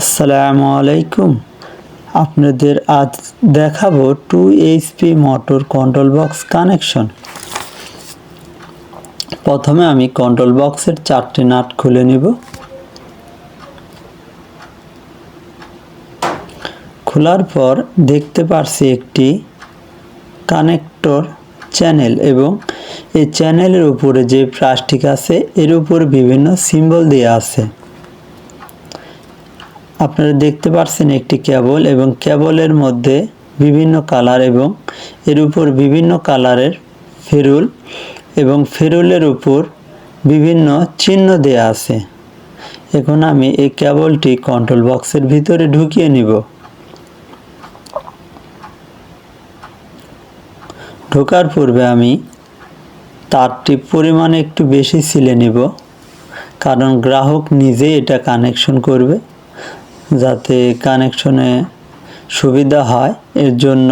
আসসালামু আলাইকুম। আপনাদের আজ দেখাবো 2 HP motor control box connection. প্রথমে আমি কন্ট্রোল বক্সের 4টি নাট খুলে নিব। খোলার পর দেখতে পারছি একটি কানেক্টর চ্যানেল এবং এই চ্যানেলের উপরে যে প্লাস্টিক আছে এর উপর বিভিন্ন সিম্বল দেওয়া আছে। আপনারা দেখতে পাচ্ছেন একটি কেবল এবং কেবলের মধ্যে বিভিন্ন কালার এবং এর উপর বিভিন্ন কালারের ফেরুল এবং ফেরুলের উপর বিভিন্ন চিহ্ন দেয়া আছে। এখন আমি এই কেবলটি কন্ট্রোল বক্সের ভিতরে ঢুকিয়ে নিব। ঢোকার পূর্বে আমি তারটি পরিমাণে একটু বেশি ছিলে নিব, কারণ গ্রাহক নিজেই এটা কানেকশন করবে। যাতে কানেকশনে সুবিধা হয় এর জন্য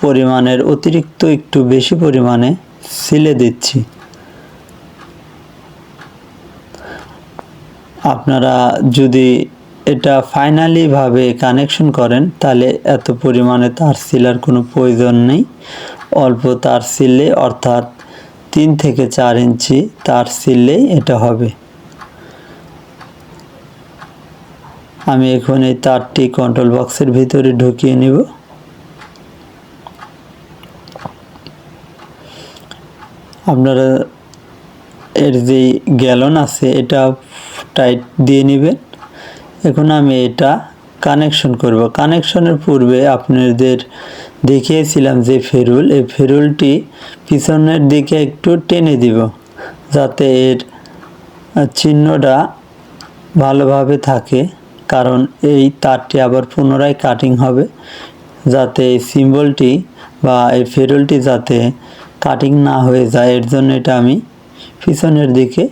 পরিমাণের অতিরিক্ত একটু বেশি পরিমাণে সিলে দিচ্ছি। আপনারা যদি এটা ফাইনালি ভাবে কানেকশন করেন তাহলে এত পরিমাণে তার সিলার কোনো প্রয়োজন নেই। অল্প তার সিললে অর্থাৎ 3 থেকে 4 ইঞ্চি তার সিললেই এটা হবে। আমি এখন এই তারটি কন্ট্রোল বক্সের ভিতরে ঢুকিয়ে নিব। আপনারা এর যে গ্যালন আছে এটা টাইট দিয়ে নেবেন। এখন আমি এটা কানেকশন করব। কানেকশনের পূর্বে আপনাদের দেখিয়েছিলাম যে ফেরুল, এই ফেরুলটি পিছনের দিকে একটু টেনে দিব যাতে এর চিহ্নটা ভালোভাবে থাকে, কারণ এই তারটি আবার পুনরায় কাটিং হবে, যাতে এই সিম্বলটি বা এই ফেরুলটি যাতে কাটিং না হয়ে যায় এর জন্য এটা আমি পিছনের দিকে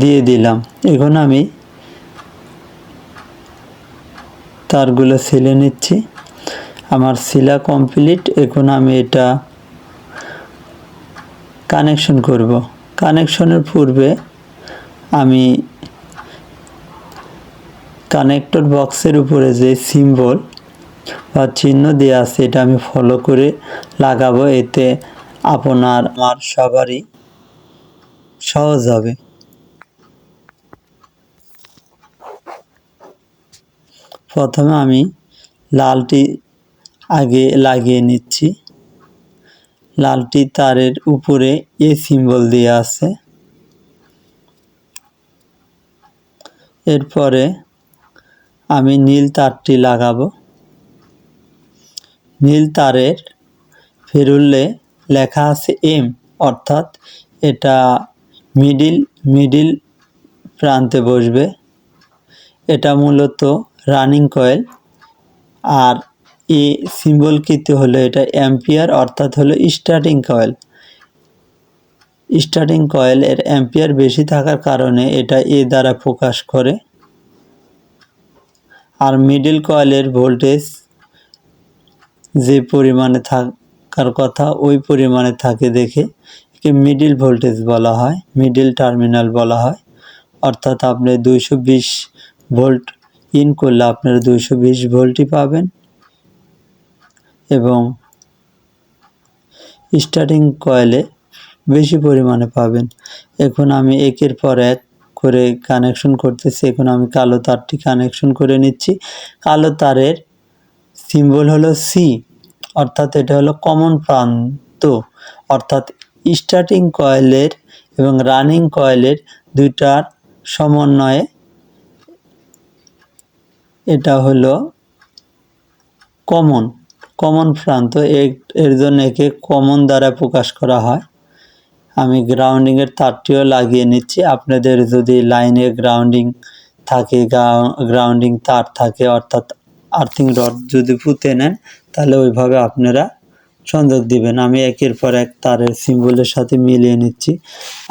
দিয়ে দিলাম। এখন আমি তারগুলো সিলে নিচ্ছি। আমার সিলা কমপ্লিট। এখন আমি এটা কানেকশন করব। কানেকশনের পূর্বে আমি কানেক্টর বক্সের উপরে যে সিম্বল বা চিহ্ন দেওয়া আছে এটা আমি ফলো করে লাগাবো, এতে আপনার আমার সবারই সহজ হবে। প্রথমে আমি লালটি আগে লাগিয়ে নিচ্ছি। লালটি তারের উপরে এ সিম্বল দেওয়া আছে। এরপরে আমি নীল তারটি লাগাবো। নীল তারের ফেরুলে লেখা আছে এম, অর্থাৎ এটা মিডিল প্রান্তে বসবে। এটা মূলত রানিং কয়েল, আর এ সিম্বলকৃত হলো এটা অ্যাম্পিয়ার, অর্থাৎ হলো স্টার্টিং কয়েল। স্টার্টিং কয়েল এর অ্যাম্পিয়ার বেশি থাকার কারণে এটা এ দ্বারা প্রকাশ করে। আর মিডিল কয়েলের ভোল্টেজ যে পরিমাণে থাকার কথা ওই পরিমাণে থাকে দেখে একে মিডিল ভোল্টেজ বলা হয়, মিডিল টার্মিনাল বলা হয়। অর্থাৎ আপনি 220 ভোল্ট ইন করলে আপনারা 220 ভোল্টই পাবেন এবং স্টার্টিং কয়েলে বেশি পরিমাণে পাবেন। এখন আমি একের পর এক করে কানেকশন করতেছি। এখন আমি কালো তারটি কানেকশন করে নিচ্ছি। কালো তারের সিম্বল হলো সি, অর্থাৎ এটা হলো কমন প্রান্ত, অর্থাৎ স্টার্টিং কয়েলের এবং রানিং কয়েলের দুইটার সমন্বয়ে এটা হলো কমন প্রান্ত। এর জন্য একে কমন দ্বারা প্রকাশ করা হয়। আমি গ্রাউন্ডিংয়ের তারটিও লাগিয়ে নিচ্ছি। আপনাদের যদি লাইনে গ্রাউন্ডিং থাকে, গ্রাউন্ডিং তার থাকে, অর্থাৎ আর্থিং রড যদি পুঁতে নেন তাহলে ওইভাবে আপনারা সংযোগ দিবেন। আমি একের পর এক তারের সিম্বলের সাথে মিলিয়ে নিচ্ছি।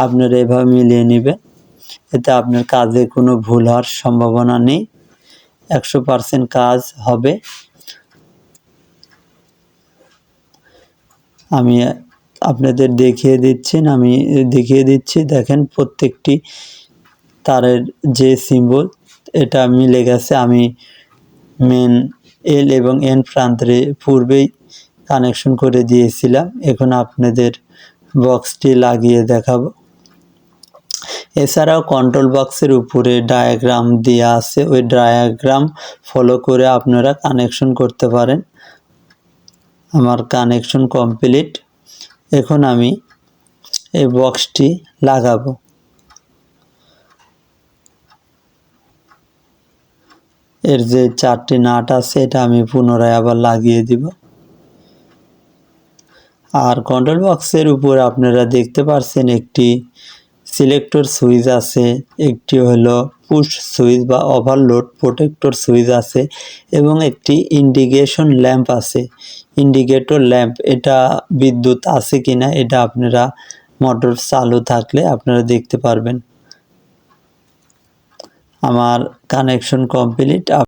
আপনারা এভাবে মিলিয়ে নেবেন, এতে আপনার কাজে কোনো ভুল হওয়ার সম্ভাবনা নেই, 100% কাজ হবে। আমি আপনাদের দেখিয়ে দিচ্ছি। দেখেন প্রত্যেকটি তারের যে সিম্বল এটা মিলে গেছে। আমি মেন এল এবং এন প্রান্তে পূর্বেই কানেকশন করে দিয়েছিলাম। এখন আপনাদের বক্সটি লাগিয়ে দেখাবো। এছাড়াও কন্ট্রোল বক্সের উপরে ডায়াগ্রাম দেওয়া আছে, ওই ডায়াগ্রাম ফলো করে আপনারা কানেকশন করতে পারেন। আমার কানেকশন কমপ্লিট। এখন আমি এই বক্সটি লাগাবো। এর যে 4টি নাট আছে এটা আমি পুনরায় আবার লাগিয়ে দিব। আর কন্ট্রোল বক্সের উপর আপনারা দেখতে পাচ্ছেন একটি সিলেক্টর সুইচ আছে, একটি হলো পুশ সুইচ বা ওভারলোড প্রোটেক্টর সুইচ আছে এবং একটি ইন্ডিকেশন ল্যাম্প আছে, ইন্ডিকেটর ল্যাম্প। এটা বিদ্যুৎ আছে কিনা এটা আপনারা মোটর চালু থাকলে আপনারা দেখতে পারবেন। আমার কানেকশন কমপ্লিট।